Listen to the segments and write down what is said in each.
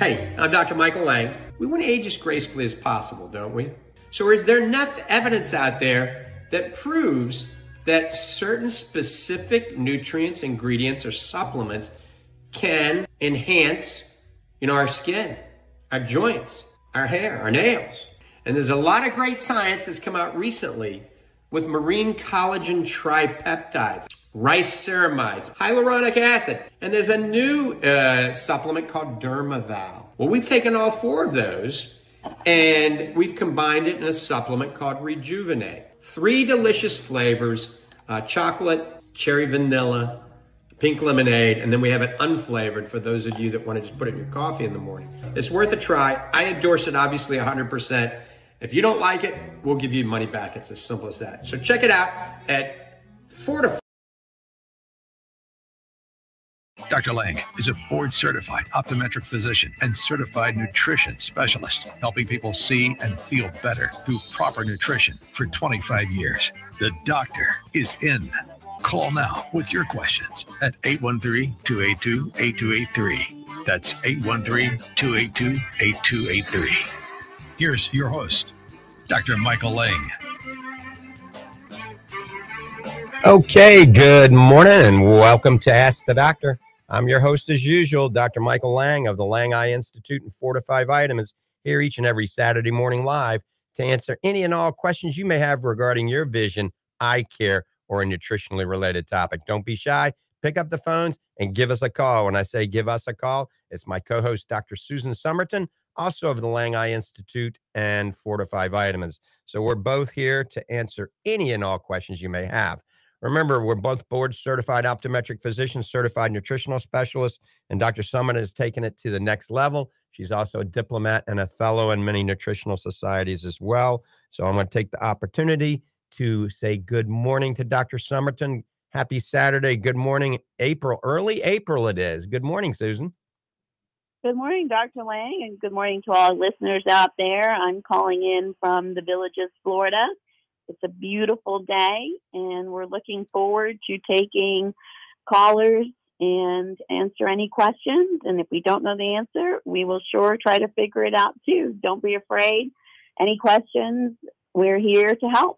Hey, I'm Dr. Michael Lange. We want to age as gracefully as possible, don't we? So is there enough evidence out there that proves that certain specific nutrients, ingredients, or supplements can enhance, our skin, our joints, our hair, our nails? And there's a lot of great science that's come out recently with marine collagen tripeptides, riceramides, hyaluronic acid, and there's a new supplement called Dermaval. Well, we've taken all four of those and we've combined it in a supplement called Rejuvenate. 3 delicious flavors, chocolate, cherry vanilla, pink lemonade, and then we have it unflavored for those of you that want to just put it in your coffee in the morning. It's worth a try. I endorse it, obviously, 100%. If you don't like it, we'll give you money back. It's as simple as that. So check it out at Fortify. Dr. Lange is a board-certified optometric physician and certified nutrition specialist, helping people see and feel better through proper nutrition for 25 years. The doctor is in. Call now with your questions at 813-282-8283. That's 813-282-8283. Here's your host, Dr. Michael Lange. Okay, good morning and welcome to Ask the Doctor. I'm your host as usual, Dr. Michael Lange of the Lange Eye Institute and Fortify Vitamins, here each and every Saturday morning live to answer any and all questions you may have regarding your vision, eye care, or a nutritionally related topic. Don't be shy. Pick up the phones and give us a call. When I say give us a call, it's my co-host, Dr. Susan Summerton, also of the Lange Eye Institute and Fortify Vitamins. So we're both here to answer any and all questions you may have. Remember, we're both board-certified optometric physicians, certified nutritional specialists, and Dr. Summerton has taken it to the next level. She's also a diplomat and a fellow in many nutritional societies as well. So I'm going to take the opportunity to say good morning to Dr. Summerton. Happy Saturday. Good morning, April. Early April it is. Good morning, Susan. Good morning, Dr. Lange, and good morning to all listeners out there. I'm calling in from the Villages, Florida. It's a beautiful day, and we're looking forward to taking callers and answer any questions. And if we don't know the answer, we will sure try to figure it out too. Don't be afraid. Any questions, we're here to help.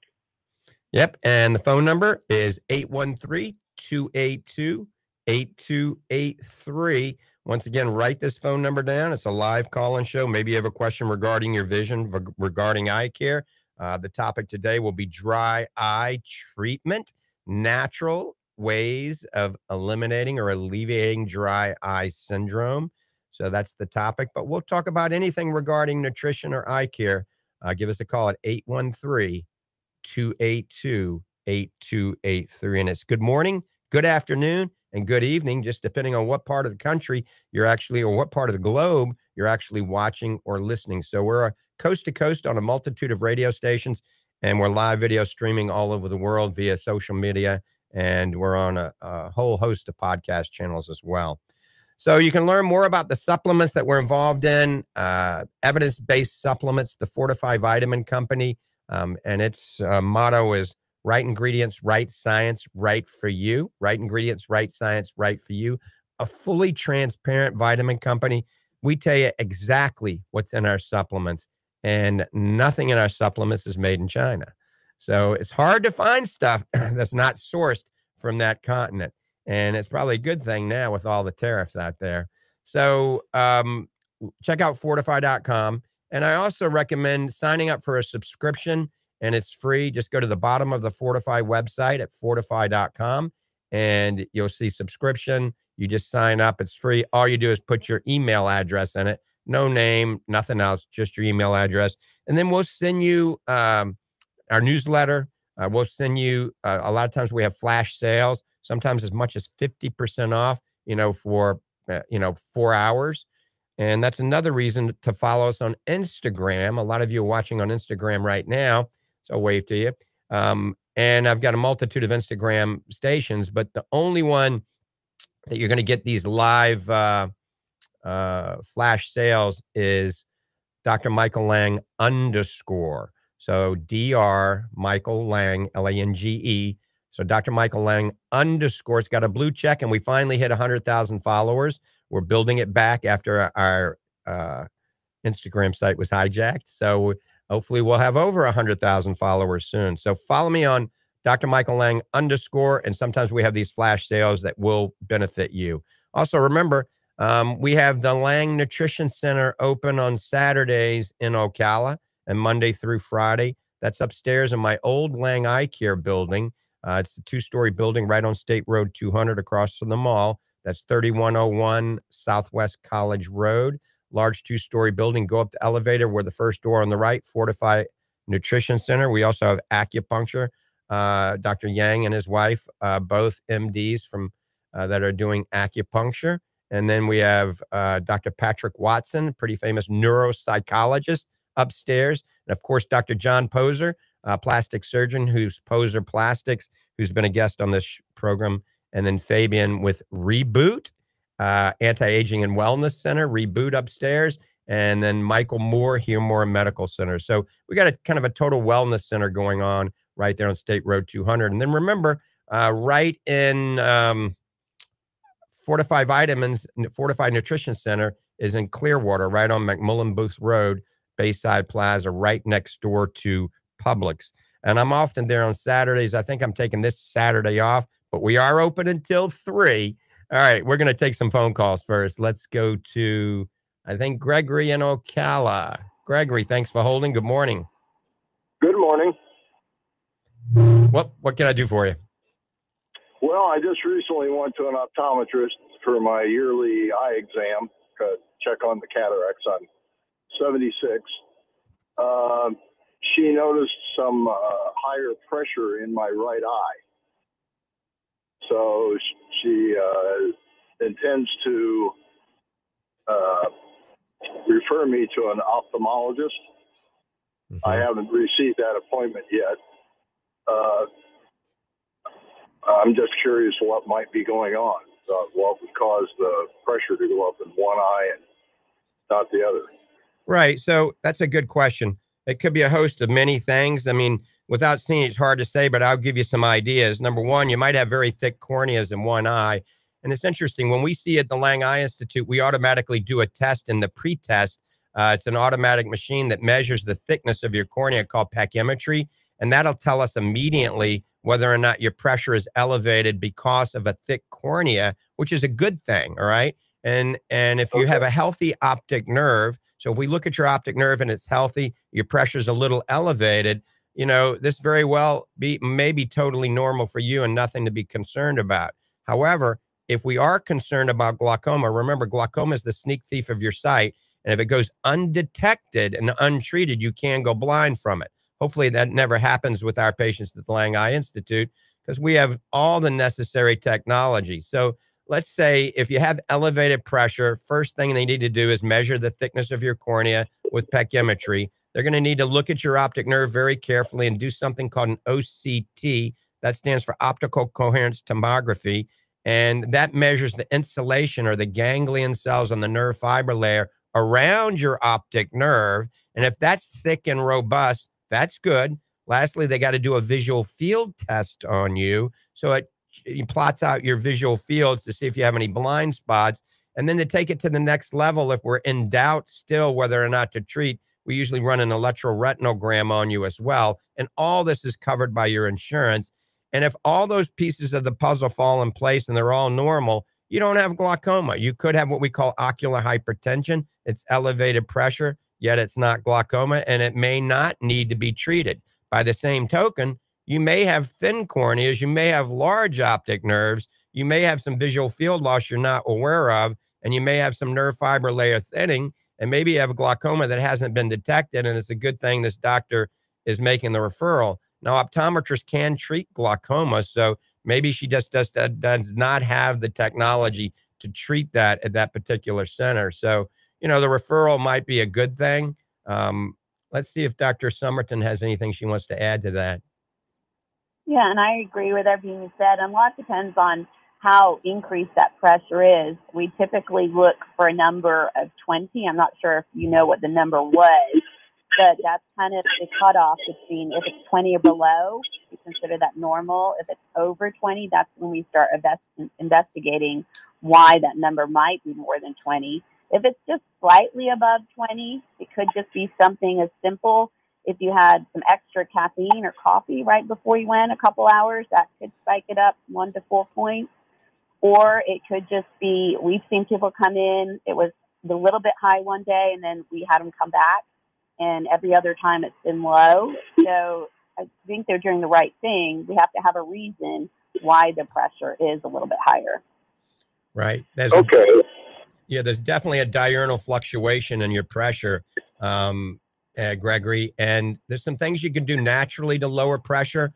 Yep, and the phone number is 813-282-8283. Once again, write this phone number down. It's a live call-in show. Maybe you have a question regarding your vision, regarding eye care. The topic today will be dry eye treatment, natural ways of eliminating or alleviating dry eye syndrome. So that's the topic, but we'll talk about anything regarding nutrition or eye care. Give us a call at 813-282-8283. And it's good morning, good afternoon, and good evening, just depending on what part of the country you're actually, or what part of the globe you're actually watching or listening. So we're coast to coast on a multitude of radio stations, and we're live video streaming all over the world via social media, and we're on a whole host of podcast channels as well. So you can learn more about the supplements that we're involved in, evidence-based supplements, the Fortify Vitamin Company, and its motto is right ingredients, right science, right for you. Right ingredients, right science, right for you. A fully transparent vitamin company. We tell you exactly what's in our supplements, and nothing in our supplements is made in China. So it's hard to find stuff that's not sourced from that continent. And it's probably a good thing now with all the tariffs out there. So check out fortify.com. And I also recommend signing up for a subscription, and it's free. Just go to the bottom of the Fortify website at fortify.com, and you'll see subscription. You just sign up. It's free. All you do is put your email address in it. No name, nothing else, just your email address. And then we'll send you our newsletter. We'll send you, a lot of times we have flash sales, sometimes as much as 50% off, for, 4 hours. And that's another reason to follow us on Instagram. A lot of you are watching on Instagram right now, so I'll wave to you. And I've got a multitude of Instagram stations, but the only one that you're going to get these live flash sales is Dr. Michael Lange _. So Dr. Michael Lange, Lange. So Dr. Michael Lange _ it's got a blue check, and we finally hit 100,000 followers. We're building it back after our Instagram site was hijacked. So hopefully we'll have over 100,000 followers soon. So follow me on Dr. Michael Lange _, and sometimes we have these flash sales that will benefit you. Also, remember, we have the Lange Nutrition Center open on Saturdays in Ocala and Monday through Friday. That's upstairs in my old Lange Eye Care building. It's a 2-story building right on State Road 200 across from the mall. That's 3101 Southwest College Road. Large 2-story building. Go up the elevator. We're the first door on the right. Fortify Nutrition Center. We also have acupuncture. Dr. Yang and his wife, both MDs from that are doing acupuncture. And then we have Dr. Patrick Watson, pretty famous neuropsychologist, upstairs. And of course, Dr. John Poser, plastic surgeon who's Poser Plastics, who's been a guest on this program. And then Fabian with Reboot, Anti-Aging and Wellness Center, Reboot upstairs. And then Michael Moore, Humor Medical Center. So we got a kind of a total wellness center going on right there on State Road 200. And then remember, right in Fortify Vitamins, Fortify Nutrition Center is in Clearwater, right on McMullen Booth Road, Bayside Plaza, right next door to Publix. And I'm often there on Saturdays. I think I'm taking this Saturday off, but we are open until 3. All right, we're going to take some phone calls first. Let's go to, I think, Gregory in Ocala. Gregory, thanks for holding. Good morning. Good morning. What can I do for you? Well, I just recently went to an optometrist for my yearly eye exam to check on the cataracts. I'm 76. She noticed some higher pressure in my right eye. So she intends to refer me to an ophthalmologist. Mm-hmm. I haven't received that appointment yet. I'm just curious what might be going on. What would cause the pressure to go up in one eye and not the other? Right. So that's a good question. It could be a host of many things. I mean, without seeing it, it's hard to say, but I'll give you some ideas. Number one, you might have very thick corneas in one eye. And it's interesting. When we see at the Lange Eye Institute, we automatically do a test in the pre-test. It's an automatic machine that measures the thickness of your cornea called pachymetry. And that'll tell us immediately whether or not your pressure is elevated because of a thick cornea, which is a good thing, all right? And if you have a healthy optic nerve, so if we look at your optic nerve and it's healthy, your pressure's a little elevated, you know, this very well may be totally normal for you and nothing to be concerned about. However, if we are concerned about glaucoma, remember, glaucoma is the sneak thief of your sight. And if it goes undetected and untreated, you can go blind from it. Hopefully that never happens with our patients at the Lange Eye Institute because we have all the necessary technology. So let's say if you have elevated pressure, first thing they need to do is measure the thickness of your cornea with pachymetry. They're going to need to look at your optic nerve very carefully and do something called an OCT. That stands for optical coherence tomography. And that measures the insulation or the ganglion cells on the nerve fiber layer around your optic nerve. And if that's thick and robust, that's good. Lastly, they got to do a visual field test on you. So it plots out your visual fields to see if you have any blind spots. And then to take it to the next level, if we're in doubt still whether or not to treat, we usually run an electroretinogram on you as well. And all this is covered by your insurance. And if all those pieces of the puzzle fall in place and they're all normal, you don't have glaucoma. You could have what we call ocular hypertension. It's elevated pressure, yet it's not glaucoma, and it may not need to be treated. By the same token, you may have thin corneas, you may have large optic nerves, you may have some visual field loss you're not aware of, and you may have some nerve fiber layer thinning, and maybe you have a glaucoma that hasn't been detected, and it's a good thing this doctor is making the referral. Now, optometrists can treat glaucoma, so maybe she just does not have the technology to treat that at that particular center. So, you know, the referral might be a good thing. Let's see if Dr. Summerton has anything she wants to add to that. Yeah, and I agree with everything you said. And a lot depends on how increased that pressure is. We typically look for a number of 20. I'm not sure if you know what the number was, but that's kind of the cutoff between if it's 20 or below, we consider that normal. If it's over 20, that's when we start investigating why that number might be more than 20. If it's just slightly above 20, it could just be something as simple. If you had some extra caffeine or coffee right before you went a couple hours, that could spike it up 1 to 4 points. Or it could just be, we've seen people come in, it was a little bit high one day, and then we had them come back, and every other time it's been low. So I think they're doing the right thing. We have to have a reason why the pressure is a little bit higher. Right. Okay. There's definitely a diurnal fluctuation in your pressure, Gregory, and there's some things you can do naturally to lower pressure.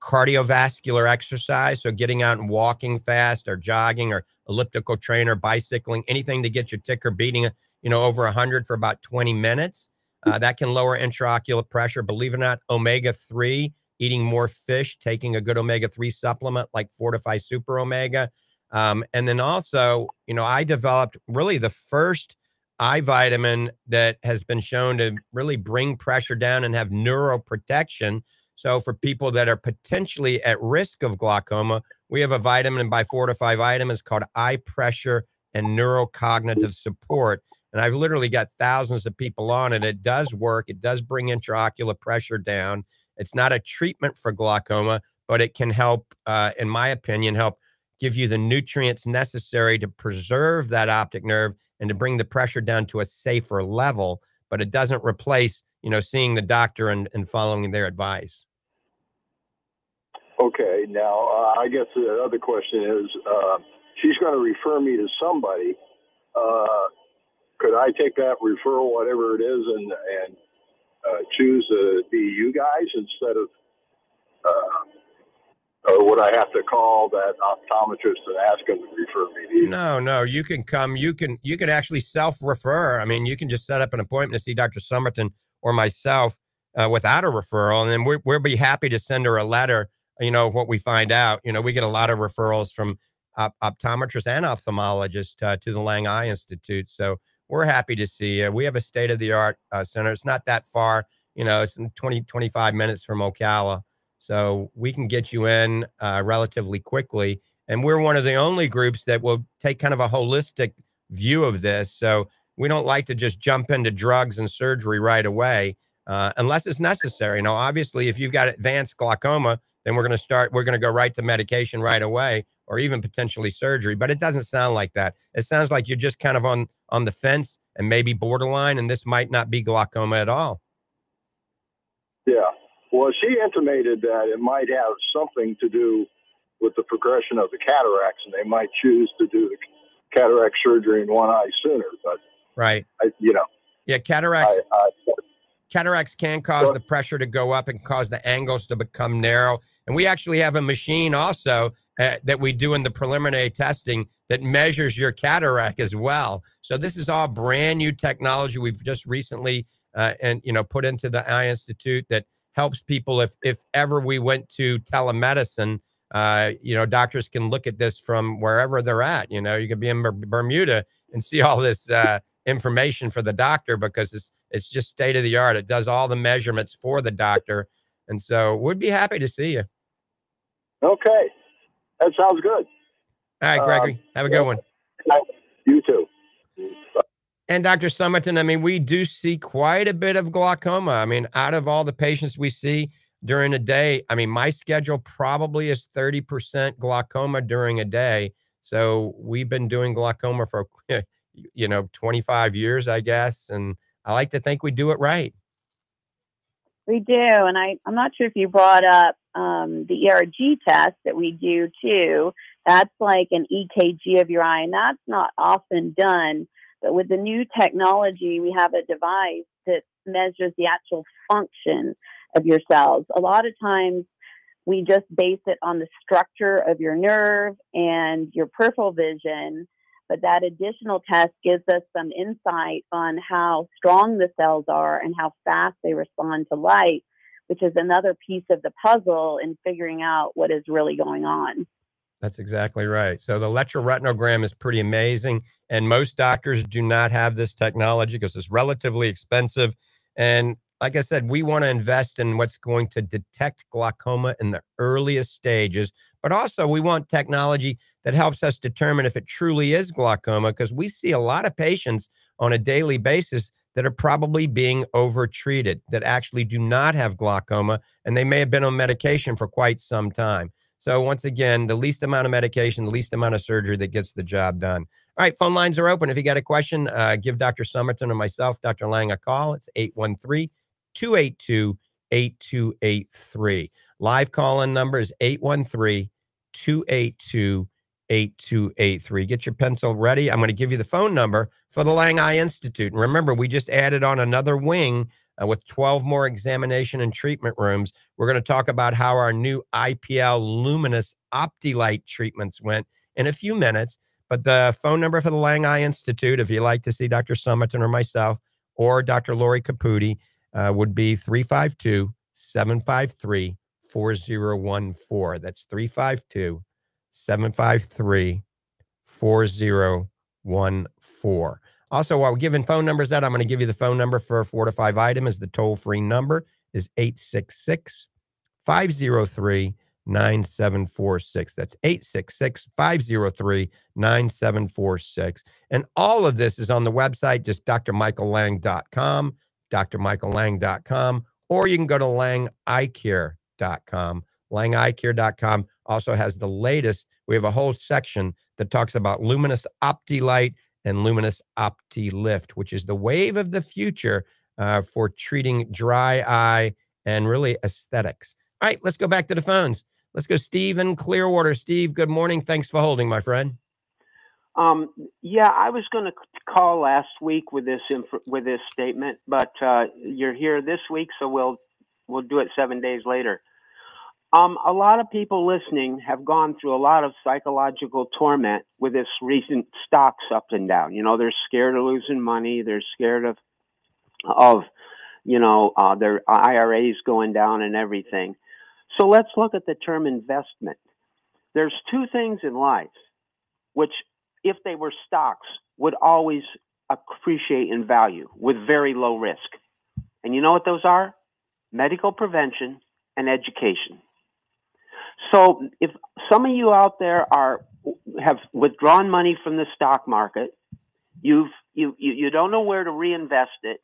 Cardiovascular exercise, so getting out and walking fast or jogging or elliptical trainer, bicycling, anything to get your ticker beating, over 100 for about 20 minutes. That can lower intraocular pressure. Believe it or not, omega-3, eating more fish, taking a good omega-3 supplement like Fortify Super Omega. And then also, I developed really the first eye vitamin that has been shown to really bring pressure down and have neuroprotection. So for people that are potentially at risk of glaucoma, we have a vitamin by Fortify Vitamins called Eye Pressure and Neurocognitive Support. And I've literally got thousands of people on it. It does work. It does bring intraocular pressure down. It's not a treatment for glaucoma, but it can help, in my opinion, help give you the nutrients necessary to preserve that optic nerve and to bring the pressure down to a safer level. But it doesn't replace, seeing the doctor and following their advice. Okay. Now, I guess the other question is, she's going to refer me to somebody. Could I take that referral, whatever it is, and choose to be you guys instead of, or would I have to call that optometrist and ask him to refer me to you? No, you can come. You can actually self-refer. I mean, you can just set up an appointment to see Dr. Summerton or myself without a referral, and then we'll be happy to send her a letter, what we find out. We get a lot of referrals from optometrists and ophthalmologists to the Lange Eye Institute, so we're happy to see you. We have a state-of-the-art center. It's not that far, it's in 25 minutes from Ocala, so we can get you in relatively quickly, and we're one of the only groups that will take kind of a holistic view of this, so we don't like to just jump into drugs and surgery right away unless it's necessary. Now, obviously, if you've got advanced glaucoma, then we're going to go right to medication right away or even potentially surgery. But it doesn't sound like that. It sounds like you're just kind of on the fence and maybe borderline, and this might not be glaucoma at all. Yeah. Well, she intimated that it might have something to do with the progression of the cataracts, and they might choose to do the cataract surgery in one eye sooner. But right. Yeah, cataracts can cause the pressure to go up and cause the angles to become narrow. And we actually have a machine also that we do in the preliminary testing that measures your cataract as well. So this is all brand new technology we've just recently put into the Eye Institute that helps people if ever we went to telemedicine. Doctors can look at this from wherever they're at. You could be in Bermuda and see all this information for the doctor because it's just state of the art. It does all the measurements for the doctor. And so we'd be happy to see you. Okay. That sounds good. All right, Gregory. Have a good one. You too. And Dr. Summerton, I mean, we do see quite a bit of glaucoma. I mean, out of all the patients we see during a day, I mean, my schedule probably is 30% glaucoma during a day. So we've been doing glaucoma for, 25 years, I guess. And I like to think we do it right. We do. And I'm not sure if you brought up the ERG test that we do too. That's like an EKG of your eye, and that's not often done. But with the new technology, we have a device that measures the actual function of your cells. A lot of times we just base it on the structure of your nerve and your peripheral vision, but that additional test gives us some insight on how strong the cells are and how fast they respond to light, which is another piece of the puzzle in figuring out what is really going on. That's exactly right. So the electroretinogram is pretty amazing. And most doctors do not have this technology because it's relatively expensive. And like I said, we want to invest in what's going to detect glaucoma in the earliest stages but also we want technology that helps us determine if it truly is glaucoma, because we see a lot of patients on a daily basis that are probably being overtreated, that actually do not have glaucoma, and they may have been on medication for quite some time. So once again, the least amount of medication, the least amount of surgery that gets the job done. All right, phone lines are open. If you got a question, give Dr. Summerton or myself, Dr. Lange, a call. It's 813-282-8283. Live call-in number is 813-282-8283. Get your pencil ready. I'm going to give you the phone number for the Lange Eye Institute. And remember, we just added on another wing with 12 more examination and treatment rooms. We're going to talk about how our new IPL Lumenis Opti Light treatments went in a few minutes. But the phone number for the Lange Eye Institute, if you'd like to see Dr. Summerton or myself or Dr. Lori Caputi, would be 352-753-4014. That's 352-753-4014. Also, while we're giving phone numbers out, I'm going to give you the phone number for 4 to 5 items. The toll-free number is 866-503-9746. That's 866-503-9746. And all of this is on the website, just drmichaellange.com, drmichaellange.com, or you can go to langeeyecare.com. Langeeyecare.com also has the latest. We have a whole section that talks about Lumenis Opti Light and Lumenis Opti Lift, which is the wave of the future for treating dry eye and really aesthetics. All right, let's go back to the phones. Let's go Steve in Clearwater. Steve, good morning. Thanks for holding, my friend. Yeah, I was going to call last week with this statement, but you're here this week, so we'll do it 7 days later. A lot of people listening have gone through a lot of psychological torment with this recent stocks up and down. You know, they're scared of losing money. They're scared of their IRAs going down and everything. So let's look at the term investment. There's two things in life which, if they were stocks, would always appreciate in value with very low risk. And you know what those are? Medical prevention and education. So if some of you out there have withdrawn money from the stock market, you don't know where to reinvest it,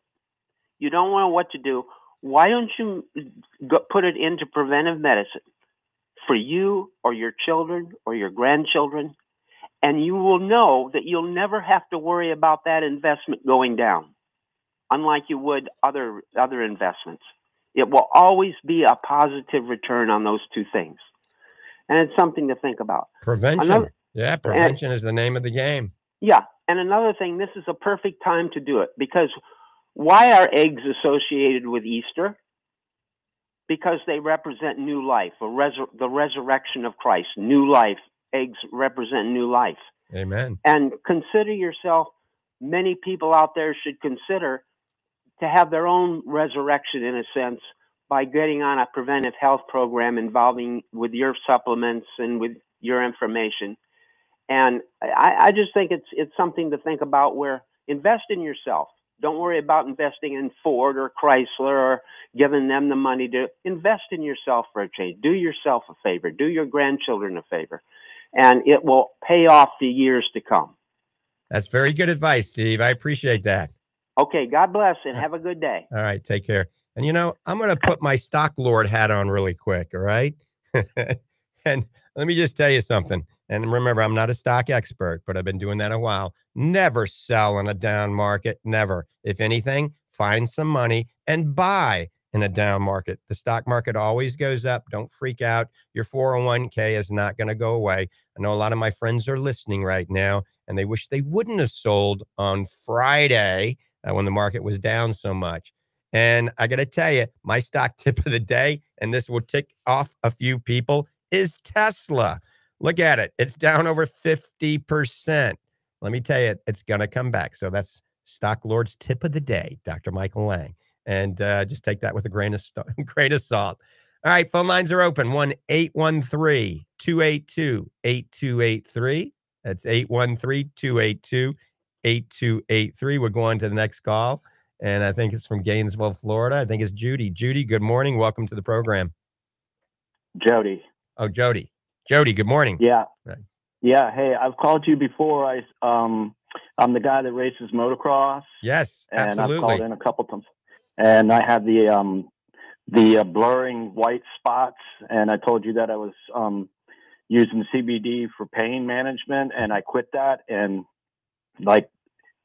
you don't know what to do, why don't you put it into preventive medicine for you or your children or your grandchildren, and you will know that you'll never have to worry about that investment going down, unlike you would other investments. It will always be a positive return on those two things. And it's something to think about. Prevention. Prevention is the name of the game. Yeah. And another thing, this is a perfect time to do it, because why are eggs associated with Easter? Because they represent new life, the resurrection of Christ, new life. Eggs represent new life. Amen. And consider yourself, many people out there should consider to have their own resurrection, in a sense, by getting on a preventive health program involving with your supplements and with your information. And I just think it's something to think about, where invest in yourself. Don't worry about investing in Ford or Chrysler or giving them the money. To invest in yourself for a change. Do yourself a favor. Do your grandchildren a favor. And it will pay off for years to come. That's very good advice, Steve. I appreciate that. Okay. God bless and have a good day. All right. Take care. And, you know, I'm going to put my stock lord hat on really quick. All right. And let me just tell you something. And remember, I'm not a stock expert, but I've been doing that a while. Never sell in a down market. Never. If anything, find some money and buy in a down market. The stock market always goes up. Don't freak out. Your 401k is not going to go away. I know a lot of my friends are listening right now, and they wish they wouldn't have sold on Friday when the market was down so much. And I got to tell you, my stock tip of the day, and this will tick off a few people, is Tesla. Look at it. It's down over 50%. Let me tell you, it's going to come back. So that's Stock Lord's tip of the day, Dr. Michael Lange. And just take that with a grain of salt. All right, phone lines are open. 1-813-282-8283. That's 813-282-8283. We're going to the next call. And I think it's from Gainesville, Florida. I think it's Judy. Judy, good morning. Welcome to the program. Jody. Oh, Jody. Jody, good morning. Yeah. Right. Yeah. Hey, I've called you before. I'm the guy that races motocross. Yes, and absolutely. I've called in a couple times, and I had the blurring white spots, and I told you that I was using CBD for pain management, and I quit that, and like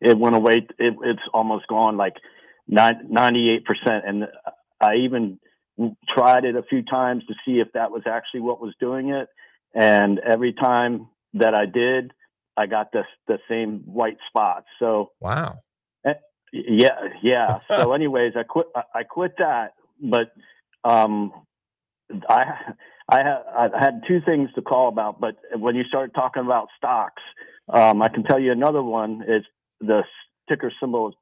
it went away. It's almost gone, like 98%. And I even tried it a few times to see if that was actually what was doing it. And every time that I did, I got the same white spots. So wow. Yeah. So anyways, I quit that, but I had two things to call about. But when you start talking about stocks, I can tell you another one is the ticker symbol is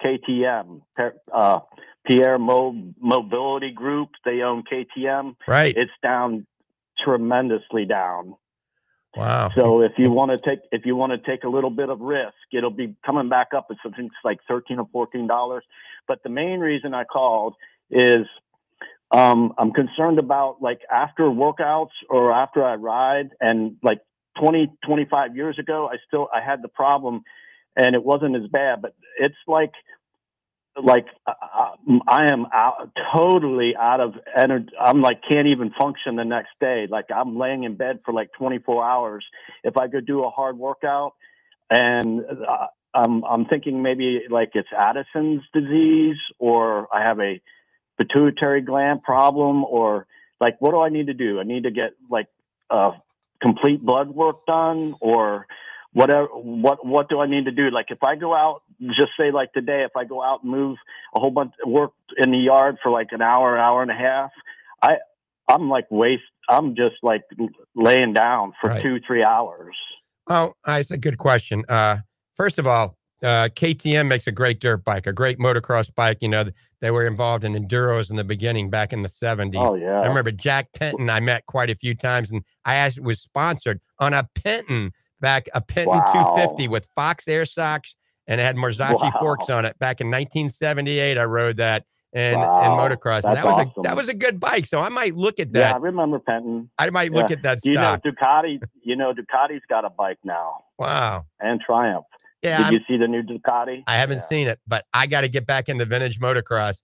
PKTM, Pierre Mobility Group. They own KTM. Right. It's down tremendously down. Wow. So if you want to take a little bit of risk, it'll be coming back up at something like $13 or $14. But the main reason I called is I'm concerned about, like, after workouts or after I ride, and like 25 years ago, I had the problem, and it wasn't as bad, but it's like I am totally out of energy. I'm like, can't even function the next day. Like, I'm laying in bed for like 24 hours. If I go do a hard workout, and I'm thinking maybe like it's Addison's disease, or I have a pituitary gland problem, or like, what do I need to do? I need to get like complete blood work done, or whatever. What do I need to do? Like, if I go out, just say like today, if I go out and move a whole bunch of work in the yard for like an hour and a half, I'm just like laying down for 2-3 hours. Oh, it's a good question. First of all, KTM makes a great dirt bike, a great motocross bike. You know, they were involved in enduros in the beginning back in the 70s. Oh, yeah. I remember Jack Penton I met quite a few times, and I was sponsored on a Penton, a Penton 250 with Fox air socks, and it had Marzocchi forks on it. Back in 1978, I rode that in motocross. And that was a good bike. So I might look at that. Yeah, I remember Penton. I might look at that You stock. know, Ducati's got a bike now. Wow. And Triumph. Yeah, Did you see the new Ducati? I haven't seen it, but I got to get back into vintage motocross.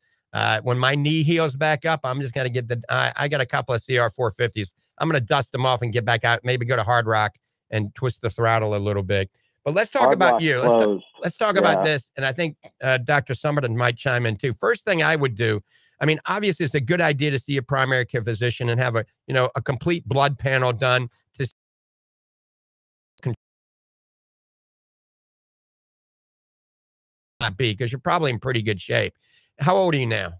When my knee heals back up, I'm just going to get I got a couple of CR450s. I'm going to dust them off and get back out, maybe go to Hard Rock and twist the throttle a little bit. But let's talk about you. Let's talk about this. And I think Dr. Summerton might chime in too. First thing I would do, I mean, obviously it's a good idea to see a primary care physician and have a complete blood panel done to not be, because you're probably in pretty good shape. How old are you now?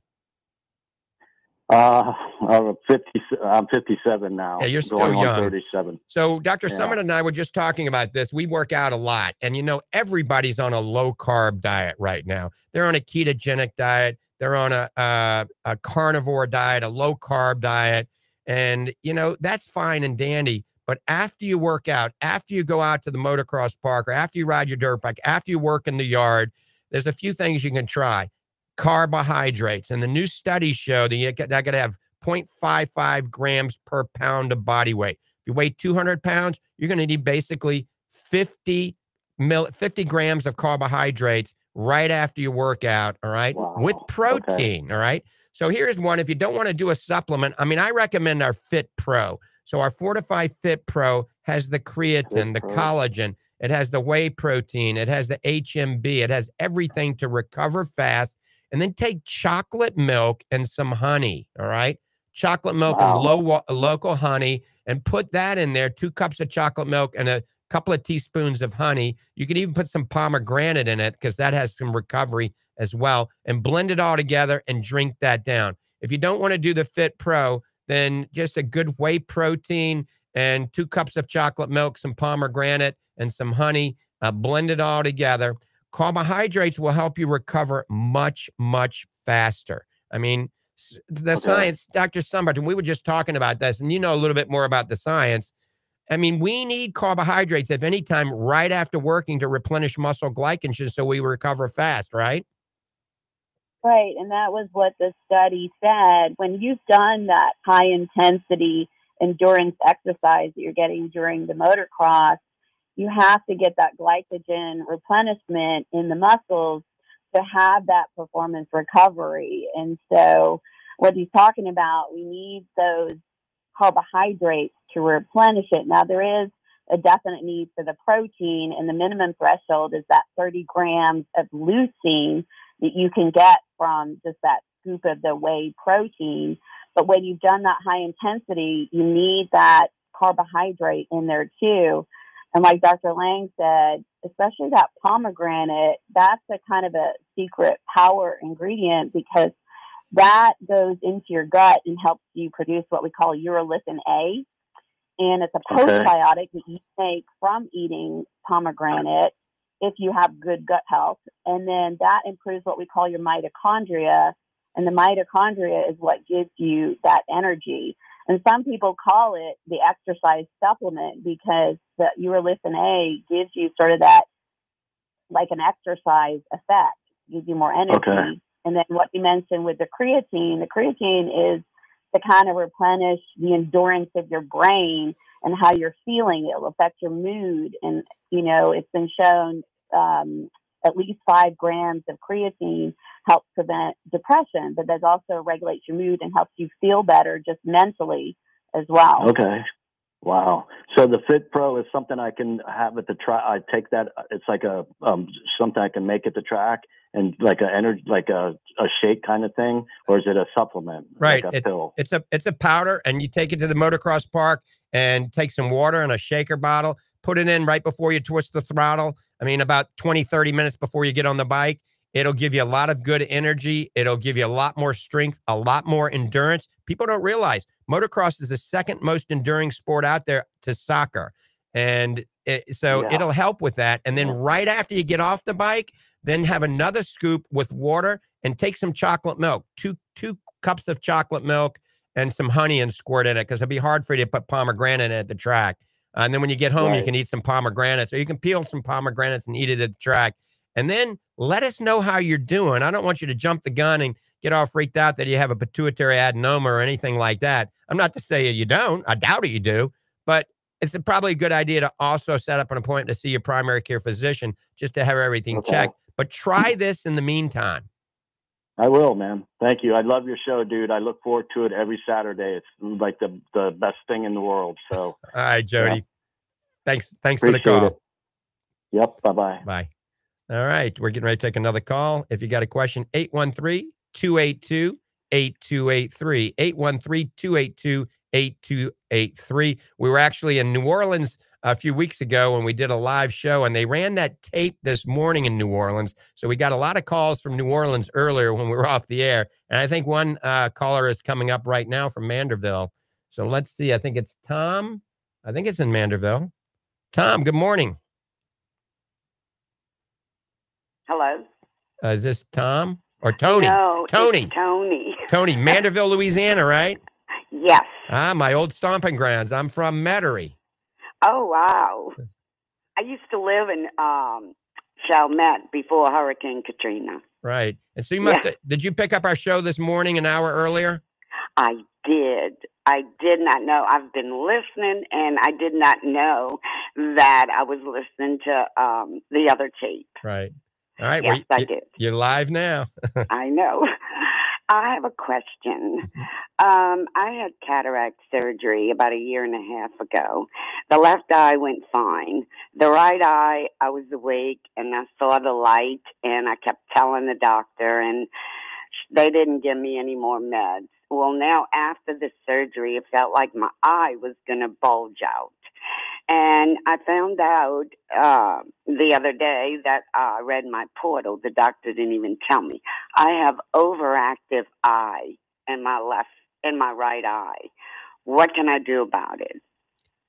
I'm 57 now. Yeah, you're still going young. on 37. So Dr. Summerton and I were just talking about this. We work out a lot, and everybody's on a low carb diet right now. They're on a ketogenic diet. They're on a carnivore diet, a low carb diet, and that's fine and dandy. But after you work out, after you go out to the motocross park, or after you ride your dirt bike, after you work in the yard, there's a few things you can try. Carbohydrates. And the new studies show that you got to have 0.55 grams per pound of body weight. If you weigh 200 pounds, you're going to need basically 50 grams of carbohydrates right after you work out, all right, with protein, all right? So here's one. If you don't want to do a supplement, I mean, I recommend our Fit Pro. So our Fortify Fit Pro has the creatine, the collagen. It has the whey protein. It has the HMB. It has everything to recover fast. And then take chocolate milk and some honey, all right? Chocolate milk and local honey, and put that in there, 2 cups of chocolate milk and a couple of teaspoons of honey. You can even put some pomegranate in it, because that has some recovery as well, and blend it all together and drink that down. If you don't want to do the Fit Pro, then just a good whey protein and 2 cups of chocolate milk, some pomegranate, and some honey, blend it all together. Carbohydrates will help you recover much, much faster. I mean, the science, Dr. Summerton, we were just talking about this, and you know a little bit more about the science. I mean, we need carbohydrates, if any time, right after working to replenish muscle glycogen so we recover fast, right? Right, and that was what the study said. When you've done that high intensity endurance exercise that you're getting during the motocross, you have to get that glycogen replenishment in the muscles to have that performance recovery. And so what he's talking about, we need those carbohydrates to replenish it. Now, there is a definite need for the protein, and the minimum threshold is that 30 grams of leucine that you can get from just that scoop of the whey protein. But when you've done that high intensity, you need that carbohydrate in there too. And like Dr. Lange said, especially that pomegranate, that's a kind of a secret power ingredient, because that goes into your gut and helps you produce what we call urolithin A. And it's a postbiotic that you make from eating pomegranate if you have good gut health. And then that improves what we call your mitochondria. And the mitochondria is what gives you that energy. And some people call it the exercise supplement, because the urolithin A gives you sort of that, like an exercise effect, gives you more energy. Okay. And then what you mentioned with the creatine is to kind of replenish the endurance of your brain and how you're feeling. It will affect your mood. And, you know, it's been shown at least 5 grams of creatine helps prevent depression, but that also regulates your mood and helps you feel better just mentally as well. Okay. Wow. So the Fit Pro is something I can have at the track. I take that. It's like a something I can make at the track, and like a energy, like a shake kind of thing, or is it a supplement? Right. Like a pill? It's a powder, and you take it to the motocross park and take some water in a shaker bottle, put it in right before you twist the throttle. I mean, about 20, 30 minutes before you get on the bike. It'll give you a lot of good energy. It'll give you a lot more strength, a lot more endurance. People don't realize motocross is the second most enduring sport out there to soccer. And it'll help with that. And then right after you get off the bike, then have another scoop with water and take some chocolate milk, two cups of chocolate milk and some honey, and squirt in it, because it'll be hard for you to put pomegranate in at the track. And then when you get home, you can eat some pomegranates, or you can peel some pomegranates and eat it at the track. And then let us know how you're doing. I don't want you to jump the gun and get all freaked out that you have a pituitary adenoma or anything like that. I'm not to say you don't. I doubt it you do. But it's probably a good idea to also set up an appointment to see your primary care physician, just to have everything checked. But try this in the meantime. I will, man. Thank you. I love your show, dude. I look forward to it every Saturday. It's like the best thing in the world. So, all right, Jody. Yeah. Thanks for the call. It. Yep. Bye-bye. Bye. All right. We're getting ready to take another call. If you got a question, 813-282-8283. 813-282-8283. We were actually in New Orleans a few weeks ago when we did a live show, and they ran that tape this morning in New Orleans. So we got a lot of calls from New Orleans earlier when we were off the air. And I think one caller is coming up right now from Manderville. So let's see. I think it's Tom. I think it's in Manderville. Tom, good morning. Hello. Is this Tom or Tony? No, Tony. It's Tony. Tony, Manderville, Louisiana, right? Yes. My old stomping grounds. I'm from Metairie. Oh, wow. I used to live in Chalmette before Hurricane Katrina. Right. And so you must have, did you pick up our show this morning an hour earlier? I did. I did not know. I've been listening, and I did not know that I was listening to the other tape. Right. All right. Yes, I did. You're live now. I know. I have a question. I had cataract surgery about 1.5 years ago. The left eye went fine. The right eye, I was awake, and I saw the light, and I kept telling the doctor, and they didn't give me any more meds. Well, now after the surgery, it felt like my eye was going to bulge out. And I found out the other day that I read my portal. The doctor didn't even tell me. I have overactive eye in my right eye. What can I do about it?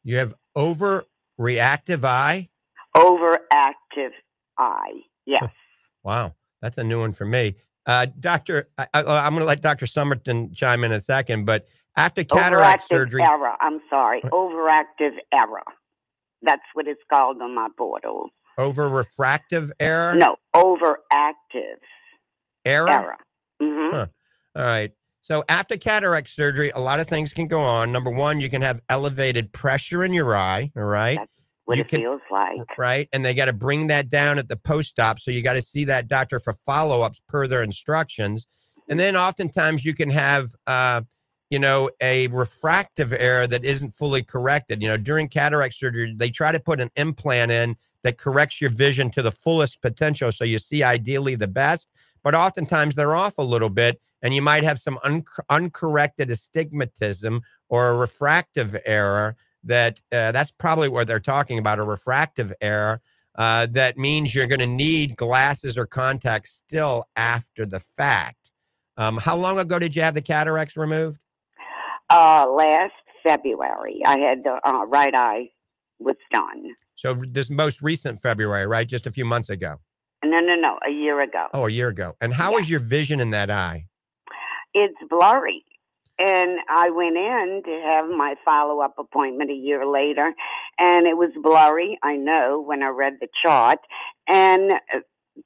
You have overreactive eye? Overactive eye, yes. Wow, that's a new one for me. Doctor, I'm going to let Dr. Summerton chime in a second, but after cataract surgery... Error. I'm sorry. Overactive error. That's what it's called on my portal. Over-refractive error? No, overactive error. Mm-hmm. Huh. All right. So after cataract surgery, a lot of things can go on. Number one, you can have elevated pressure in your eye, all right? That's what You it can, feels like. right? And they got to bring that down at the post-op. So you got to see that doctor for follow-ups per their instructions. And then oftentimes you can have, you know, a refractive error that isn't fully corrected. You know, during cataract surgery, they try to put an implant in that corrects your vision to the fullest potential. So you see ideally the best, but oftentimes they're off a little bit. And you might have some uncorrected astigmatism or a refractive error that's probably what they're talking about, a refractive error. That means you're going to need glasses or contacts still after the fact. How long ago did you have the cataracts removed? Last February, I had the right eye was done. So this most recent February, right? Just a few months ago. No, a year ago. Oh, a year ago. And how is your vision in that eye? It's blurry. And I went in to have my follow-up appointment a year later, and it was blurry, I know, when I read the chart, and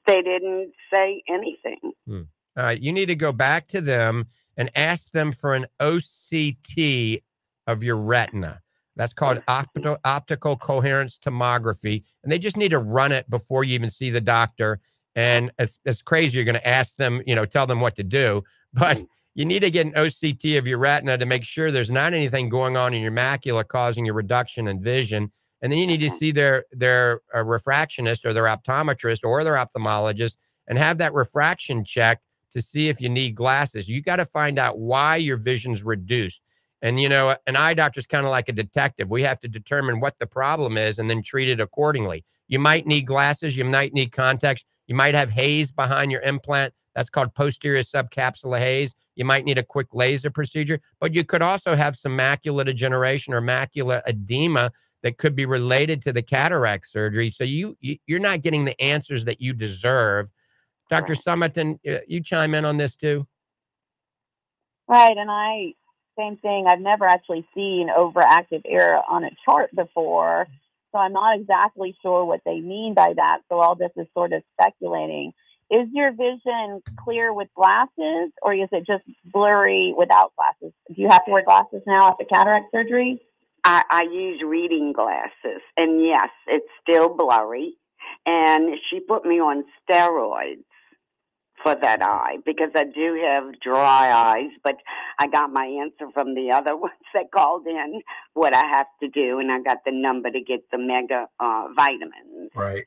they didn't say anything. All right, you need to go back to them and ask them for an OCT of your retina. That's called optical coherence tomography, and they just need to run it before you even see the doctor. And it's crazy. You're going to ask them, you know, tell them what to do, but you need to get an OCT of your retina to make sure there's not anything going on in your macula causing a reduction in vision. And then you need to see their refractionist or their optometrist or their ophthalmologist and have that refraction checked to see if you need glasses. You got to find out why your vision's reduced. And, you know, an eye doctor is kind of like a detective. We have to determine what the problem is and then treat it accordingly. You might need glasses. You might need contacts. You might have haze behind your implant. That's called posterior subcapsular haze. You might need a quick laser procedure, but you could also have some macular degeneration or macular edema that could be related to the cataract surgery. So you're not getting the answers that you deserve. Dr. Summerton, you chime in on this too? Right, and same thing. I've never actually seen overactive error on a chart before, so I'm not exactly sure what they mean by that. So all this is sort of speculating. Is your vision clear with glasses, or is it just blurry without glasses? Do you have to wear glasses now after cataract surgery? I use reading glasses, and yes, it's still blurry. And she put me on steroids for that eye because I do have dry eyes, but I got my answer from the other ones that called in what I have to do, and I got the number to get the mega vitamins. Right.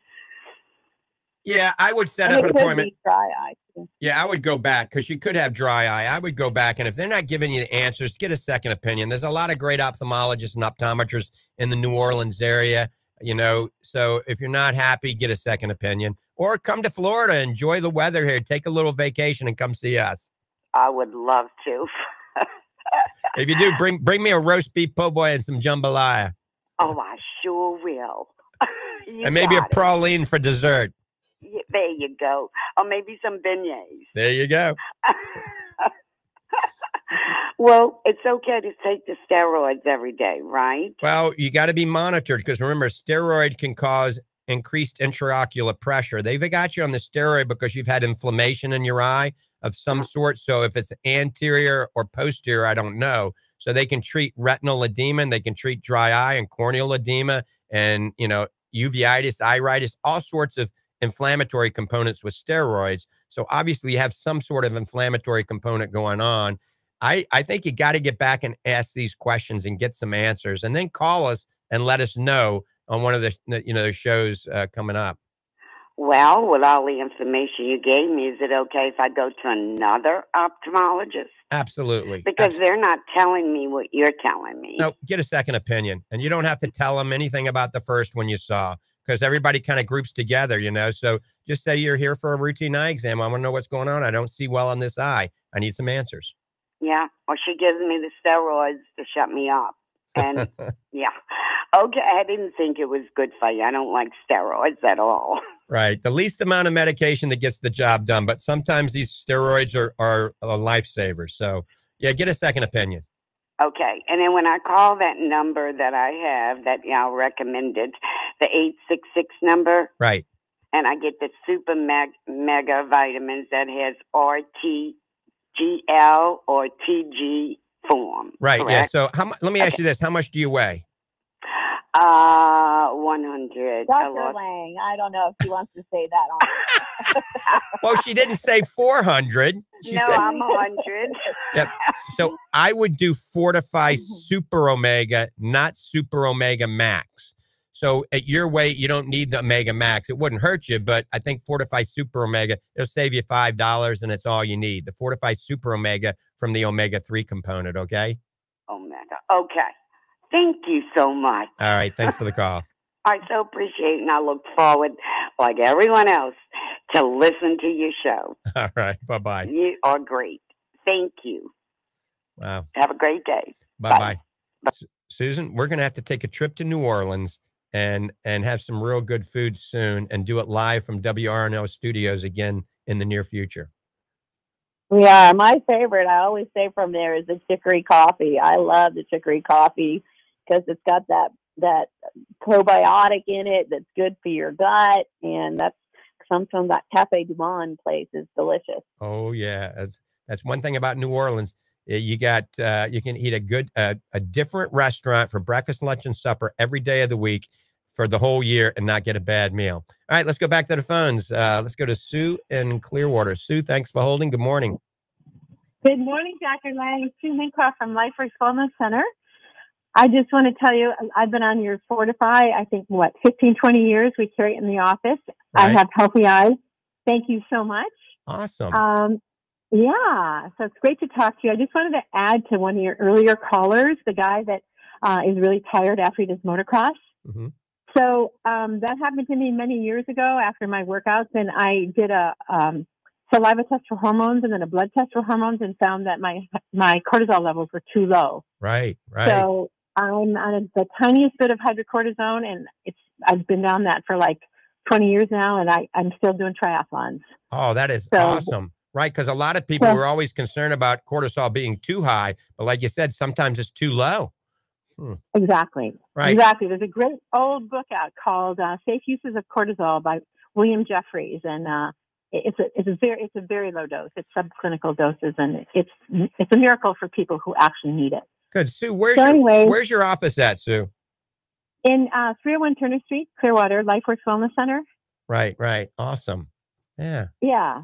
Yeah, I would set up an appointment. Dry eye. Yeah, I would go back because you could have dry eye. I would go back, and if they're not giving you the answers, get a second opinion. There's a lot of great ophthalmologists and optometrists in the New Orleans area, you know, so if you're not happy, get a second opinion. Or come to Florida, enjoy the weather here, take a little vacation and come see us. I would love to. If you do, bring me a roast beef po' boy and some jambalaya. Oh, I sure will. And maybe a praline for dessert. Yeah, there you go. Or maybe some beignets. There you go. Well, it's okay to take the steroids every day, right? Well, you got to be monitored because remember, steroid can cause increased intraocular pressure. They've got you on the steroid because you've had inflammation in your eye of some sort. So if it's anterior or posterior, I don't know. So they can treat retinal edema, and they can treat dry eye and corneal edema and, you know, uveitis, iritis, all sorts of inflammatory components with steroids. So obviously you have some sort of inflammatory component going on. I think you got to get back and ask these questions and get some answers, and then call us and let us know on one of the shows coming up. Well, with all the information you gave me, is it okay if I go to another ophthalmologist? Absolutely. Because they're not telling me what you're telling me. No, get a second opinion, and you don't have to tell them anything about the first one you saw, because everybody kind of groups together, you know. So just say you're here for a routine eye exam. I want to know what's going on. I don't see well on this eye. I need some answers. Yeah, or she gives me the steroids to shut me up. And yeah, okay, I didn't think it was good for you. I don't like steroids at all. Right, the least amount of medication that gets the job done, but sometimes these steroids are a lifesaver. So yeah, get a second opinion. Okay, and then when I call that number that I have that y'all recommended, the 866 number, right, and I get the super mega vitamins that has RT GL or TG form. Right. Correct? Yeah. So let me ask you this. How much do you weigh? 100. Dr. Lange, I don't know if she wants to say that on. Well, she didn't say 400. She no, said, I'm 100. Yep. So I would do Fortify Super Omega, not Super Omega Max. So at your weight, you don't need the Omega Max. It wouldn't hurt you, but I think Fortify Super Omega, it'll save you $5 and it's all you need. The Fortify Super Omega from the omega-3 component, okay? Omega. Okay. Thank you so much. All right. Thanks for the call. I so appreciate it, and I look forward, like everyone else, to listen to your show. All right. Bye-bye. You are great. Thank you. Wow. Have a great day. Bye-bye. Susan, we're going to have to take a trip to New Orleans and have some real good food soon and do it live from WRNL studios again in the near future. Yeah, my favorite, I always say from there, is the chicory coffee. I love the chicory coffee because it's got that probiotic in it that's good for your gut, and that's sometimes that Cafe du Monde place is delicious. Oh yeah, that's one thing about New Orleans. You got you can eat a different restaurant for breakfast, lunch, and supper every day of the week for the whole year and not get a bad meal. All right, let's go back to the phones. Let's go to Sue in Clearwater. Sue, thanks for holding. Good morning. Good morning, Dr. Lange. Sue Minkoff from Life Force Wellness Center. I just want to tell you, I've been on your Fortify, I think, 15, 20 years. We carry it in the office. Right. I have healthy eyes. Thank you so much. Awesome. Yeah, so it's great to talk to you. I just wanted to add to one of your earlier callers, the guy that is really tired after he does motocross. Mm-hmm. So that happened to me many years ago after my workouts, and I did a saliva test for hormones and then a blood test for hormones and found that my cortisol levels were too low. Right. So I'm on the tiniest bit of hydrocortisone, and I've been down that for like 20 years now, and I'm still doing triathlons. Oh, that is awesome. Right, because a lot of people were always concerned about cortisol being too high, but like you said, sometimes it's too low. Exactly. Right. Exactly. There's a great old book out called Safe Uses of Cortisol by William Jeffries, and it's a very low dose. It's subclinical doses, and it's a miracle for people who actually need it. Good. Sue, where's your office at, Sue? In 301 Turner Street, Clearwater, Life Force Wellness Center. Right. Awesome. Yeah. Yeah.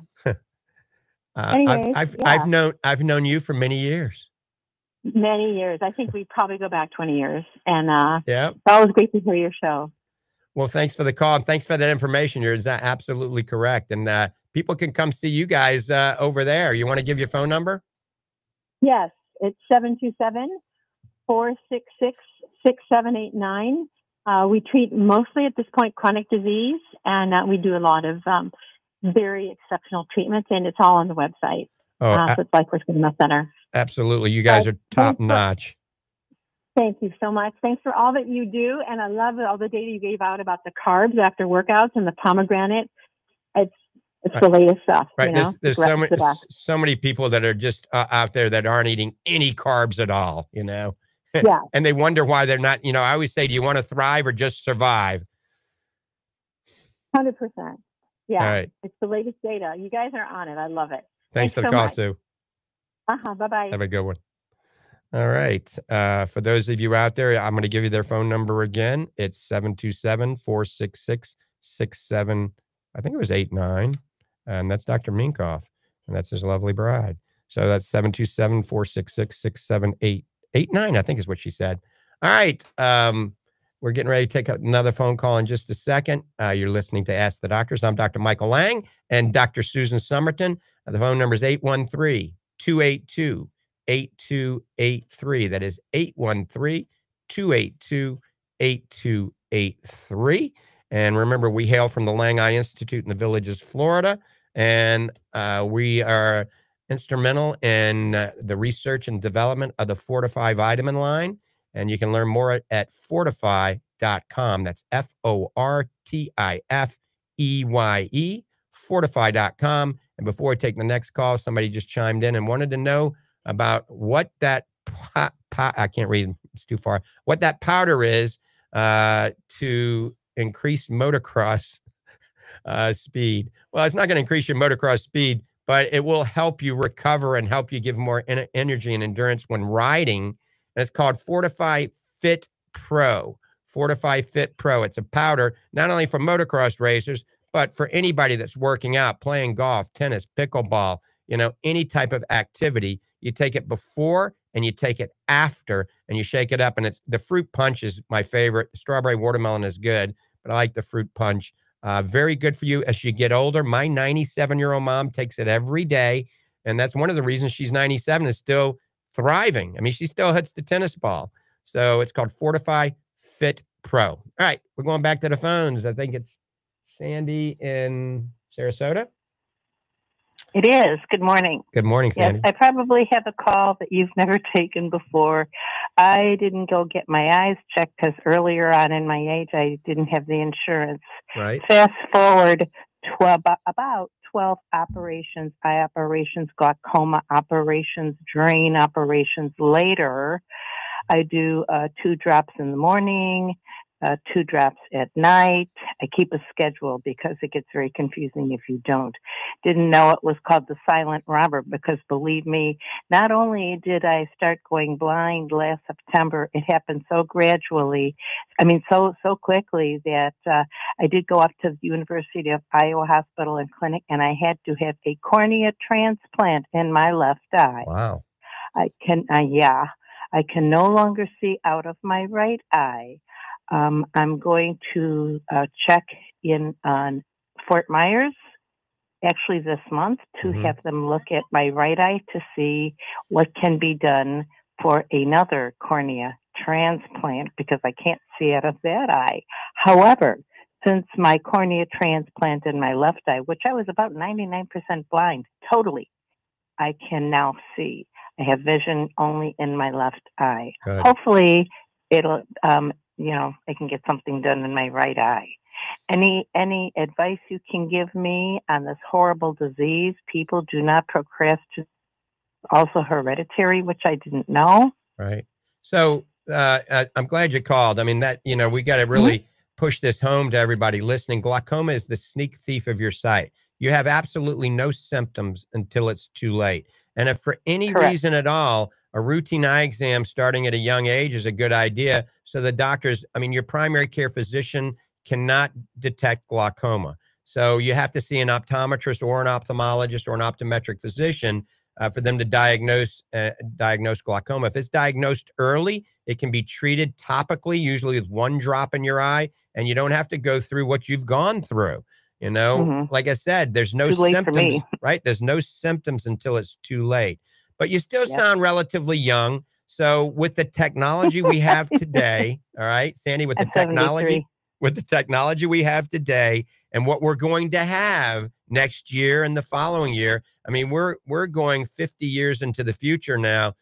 Anyways, I've known you for many years. Many years. I think we probably go back 20 years. And yeah, it's always great to hear your show. Well, thanks for the call and thanks for that information. You're absolutely correct. And people can come see you guys over there. You want to give your phone number? Yes, it's 727-466-6789. We treat mostly at this point chronic disease, and we do a lot of very exceptional treatments, and it's all on the website. So it's Life Force Wellness Center. Absolutely. You guys are top notch. Thank you so much. Thanks for all that you do. And I love all the data you gave out about the carbs after workouts and the pomegranate. It's the latest stuff. Right. You know? There's so many people that are just out there that aren't eating any carbs at all, you know? Yeah. And they wonder why they're not, I always say, do you want to thrive or just survive? 100%. Yeah. All right. It's the latest data. You guys are on it. I love it. Thanks for the call, Sue. Bye-bye. Have a good one. All right. For those of you out there, I'm going to give you their phone number again. It's 727-466-67, I think it was 89. And that's Dr. Minkoff. And that's his lovely bride. So that's 727-466-6789, I think is what she said. All right. We're getting ready to take another phone call in just a second. You're listening to Ask the Doctors. I'm Dr. Michael Lange and Dr. Susan Summerton. The phone number is 813-282-8283. That is 813-282-8283. And remember, we hail from the Lange Eye Institute in the Villages, Florida. And we are instrumental in the research and development of the Fortify vitamin line. And you can learn more at fortify.com. That's FORTIFEYE, fortify.com. And before I take the next call, somebody just chimed in and wanted to know about what that, I can't read, it's too far, what that powder is to increase motocross speed. Well, it's not going to increase your motocross speed, but it will help you recover and help you give more energy and endurance when riding. And it's called Fortify Fit Pro. Fortify Fit Pro. It's a powder, not only for motocross racers, but for anybody that's working out, playing golf, tennis, pickleball, you know, any type of activity. You take it before and you take it after, and you shake it up. And it's the fruit punch is my favorite. The strawberry watermelon is good, but I like the fruit punch. Very good for you as you get older. My 97-year-old mom takes it every day, and that's one of the reasons she's 97 is still thriving. I mean, she still hits the tennis ball. So it's called Fortify Fit Pro. All right, we're going back to the phones. I think it's Sandy in Sarasota. It is. Good morning. Good morning, Sandy. Yes, I probably have a call that you've never taken before. I didn't go get my eyes checked because earlier on in my age, I didn't have the insurance. Right. Fast forward to about 12 operations, eye operations, glaucoma operations, drain operations later. I do 2 drops in the morning, 2 drops at night. I keep a schedule because it gets very confusing if you don't. Didn't know it was called the silent robber because, believe me, not only did I start going blind last September, it happened so gradually. I mean, so quickly that I did go up to the University of Iowa Hospital and Clinic, and I had to have a cornea transplant in my left eye. Wow. I can no longer see out of my right eye. I'm going to check in on Fort Myers, actually this month, to have them look at my right eye to see what can be done for another cornea transplant because I can't see out of that eye. However, since my cornea transplant in my left eye, which I was about 99% blind, totally, I can now see. I have vision only in my left eye. Good. Hopefully, it'll, I can get something done in my right eye. Any advice you can give me on this horrible disease? People do not procrastinate. Also hereditary, which I didn't know. Right. So I'm glad you called. I mean, that, we got to really push this home to everybody listening. Glaucoma is the sneak thief of your sight. You have absolutely no symptoms until it's too late. And if for any reason at all, a routine eye exam starting at a young age is a good idea. So the doctors, your primary care physician cannot detect glaucoma. So you have to see an optometrist or an ophthalmologist or an optometric physician for them to diagnose glaucoma. If it's diagnosed early, it can be treated topically, usually with 1 drop in your eye, and you don't have to go through what you've gone through. Like I said, there's no symptoms, right? There's no symptoms until it's too late. But you still sound relatively young. So with the technology we have today, all right, Sandy, with the technology we have today and what we're going to have next year and the following year, we're going 50 years into the future now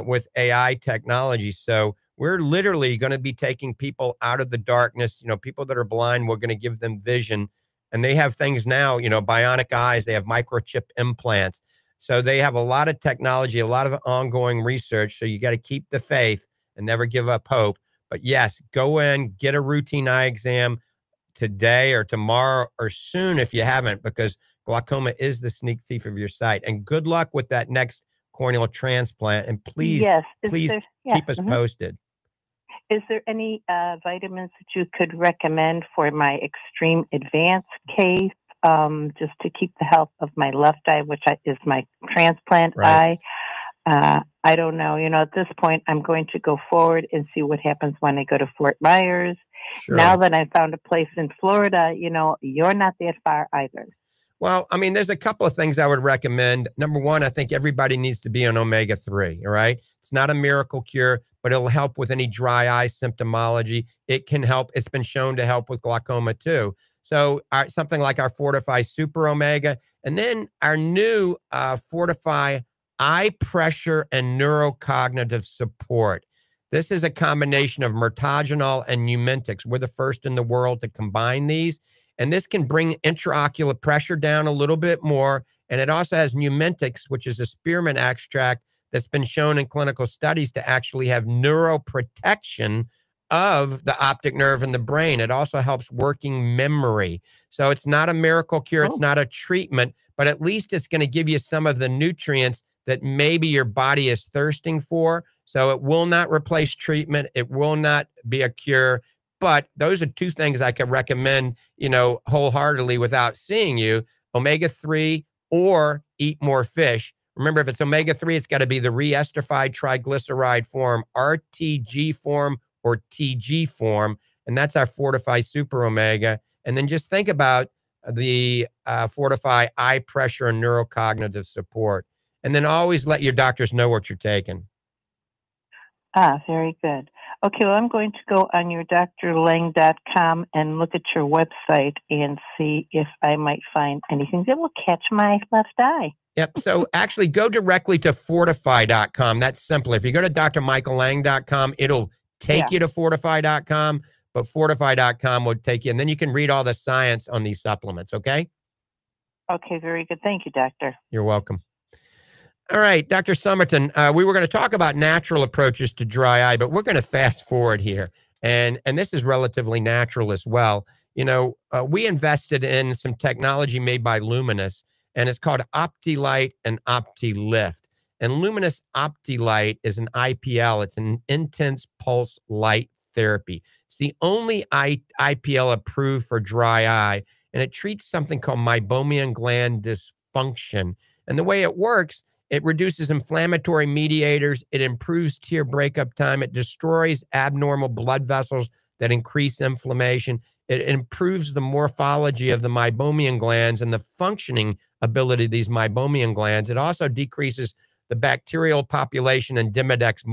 with AI technology. So we're literally going to be taking people out of the darkness. People that are blind, we're going to give them vision. And they have things now, bionic eyes, they have microchip implants. So they have a lot of technology, a lot of ongoing research. So you got to keep the faith and never give up hope. But yes, go in, get a routine eye exam today or tomorrow or soon if you haven't, because glaucoma is the sneak thief of your sight. And good luck with that next corneal transplant. And please keep us posted. Is there any vitamins that you could recommend for my extreme advanced case, just to keep the health of my left eye, which is my transplant eye? I don't know. At this point, I'm going to go forward and see what happens when I go to Fort Myers. Sure. Now that I found a place in Florida, you're not that far either. Well, there's a couple of things I would recommend. Number one, I think everybody needs to be on omega-3, all right? It's not a miracle cure, but it'll help with any dry eye symptomology. It can help. It's been shown to help with glaucoma too. So something like our Fortify Super Omega, and then our new Fortify Eye Pressure and Neurocognitive Support. This is a combination of mirtogenol and Numentics. We're the first in the world to combine these. And this can bring intraocular pressure down a little bit more. And it also has Numentics, which is a spearmint extract that's been shown in clinical studies to actually have neuroprotection of the optic nerve in the brain. It also helps working memory. So it's not a miracle cure. It's not a treatment, but at least it's going to give you some of the nutrients that maybe your body is thirsting for. So it will not replace treatment. It will not be a cure. But those are two things I could recommend, wholeheartedly without seeing you: omega-3 or eat more fish. Remember, if it's omega-3, it's got to be the re-esterified triglyceride form, RTG form, or TG form. And that's our Fortify Super Omega. And then just think about the Fortify eye pressure and neurocognitive support. And then always let your doctors know what you're taking. Very good. Okay, well, I'm going to go on your drlange.com and look at your website and see if I might find anything that will catch my left eye. Yep. So actually go directly to fortify.com. That's simple. If you go to drmichaellange.com, it'll take you to fortify.com, but fortify.com will take you. And then you can read all the science on these supplements. Okay. Okay. Very good. Thank you, doctor. You're welcome. All right, Dr. Summerton, we were going to talk about natural approaches to dry eye, but we're going to fast forward here. And this is relatively natural as well. We invested in some technology made by Lumenis, and it's called Opti Light and Opti Lift. And Lumenis Opti Light is an IPL. It's an intense pulse light therapy. It's the only IPL approved for dry eye, and it treats something called meibomian gland dysfunction. And the way it works, it reduces inflammatory mediators. It improves tear breakup time. It destroys abnormal blood vessels that increase inflammation. It improves the morphology of the meibomian glands and the functioning ability of these meibomian glands. It also decreases the bacterial population and Demodex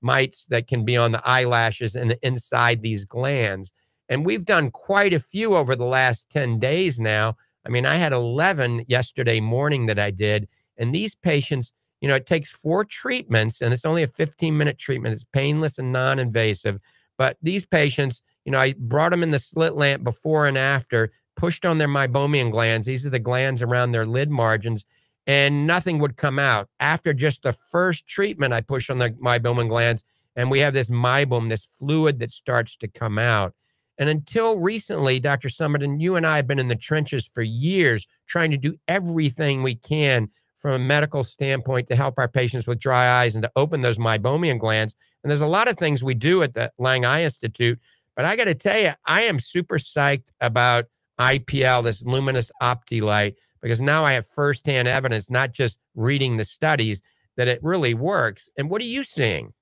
mites that can be on the eyelashes and inside these glands. And we've done quite a few over the last 10 days now. I mean, I had 11 yesterday morning that I did. And these patients, it takes 4 treatments, and it's only a 15-minute treatment. It's painless and non-invasive. But these patients, I brought them in the slit lamp before and after, pushed on their meibomian glands. These are the glands around their lid margins, and nothing would come out. After just the first treatment, I push on the meibomian glands, and we have this meibum, this fluid that starts to come out. And until recently, Dr. Summerton, you and I have been in the trenches for years trying to do everything we can from a medical standpoint to help our patients with dry eyes and to open those meibomian glands. And there's a lot of things we do at the Lange Eye Institute, but I got to tell you, I am super psyched about IPL, this Lumenis Opti Light, because now I have firsthand evidence, not just reading the studies, that it really works. And what are you seeing?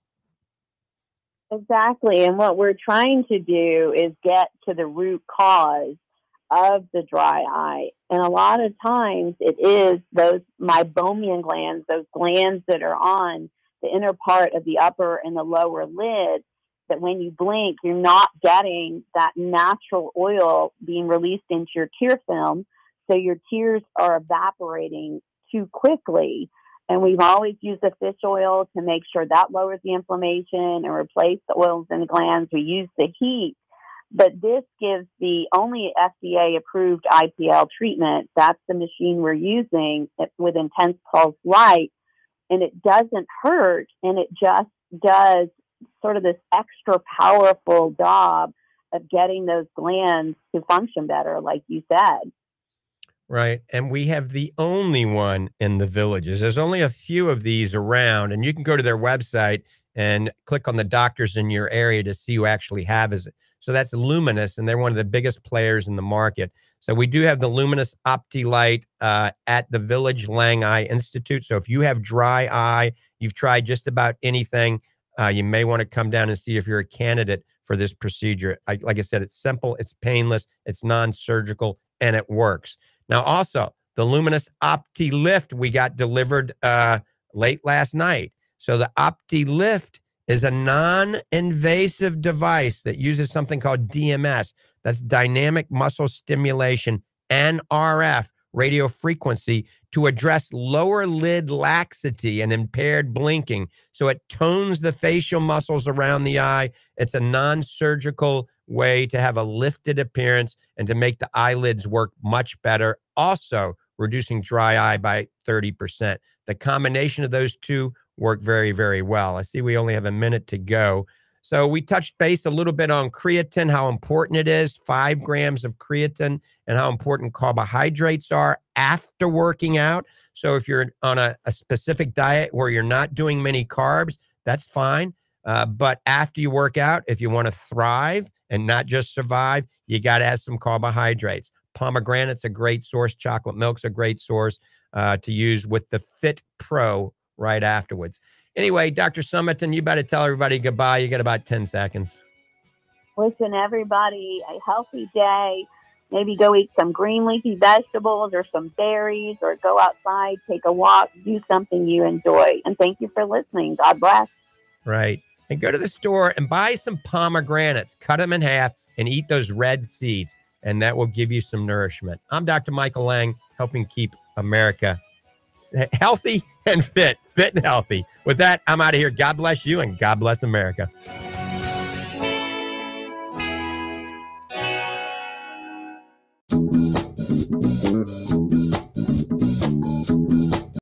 Exactly. And what we're trying to do is get to the root cause of the dry eye. And a lot of times it is those meibomian glands, those glands that are on the inner part of the upper and the lower lid, that when you blink, you're not getting that natural oil being released into your tear film. So your tears are evaporating too quickly. And we've always used the fish oil to make sure that lowers the inflammation and replace the oils in the glands. We use the heat. But this gives the only FDA-approved IPL treatment. That's the machine we're using with intense pulse light. And it doesn't hurt, and it just does sort of this extra powerful job of getting those glands to function better, like you said. Right. And we have the only one in the villages. There's only a few of these around, and you can go to their website and click on the doctors in your area to see who actually have it. So that's Lumenis, and they're one of the biggest players in the market. So we do have the Lumenis Opti Light at the Village Lange Eye Institute. So if you have dry eye, you've tried just about anything, you may want to come down and see if you're a candidate for this procedure. Like I said, it's simple, it's painless, it's non-surgical, and it works. Now, also, the Lumenis Opti Lift we got delivered late last night. So the Opti Lift is a non-invasive device that uses something called DMS. That's dynamic muscle stimulation and RF, radio frequency, to address lower lid laxity and impaired blinking. So it tones the facial muscles around the eye. It's a non-surgical way to have a lifted appearance and to make the eyelids work much better. Also, reducing dry eye by 30%. The combination of those two work very, very well. I see we only have a minute to go. So we touched base a little bit on creatine, how important it is, 5 grams of creatine, and how important carbohydrates are after working out. So if you're on a specific diet where you're not doing many carbs, that's fine. But after you work out, if you want to thrive and not just survive, you got to have some carbohydrates. Pomegranate's a great source. Chocolate milk's a great source to use with the Fit Pro right afterwards. Anyway, Dr. Summerton, you better tell everybody goodbye. You got about 10 seconds. Listen, everybody, a healthy day. Maybe go eat some green leafy vegetables or some berries, or go outside, take a walk, do something you enjoy. And thank you for listening. God bless. Right. And go to the store and buy some pomegranates. Cut them in half and eat those red seeds, and that will give you some nourishment. I'm Dr. Michael Lange, helping keep America healthy and fit and healthy. With that, I'm out of here. God bless you, and God bless America.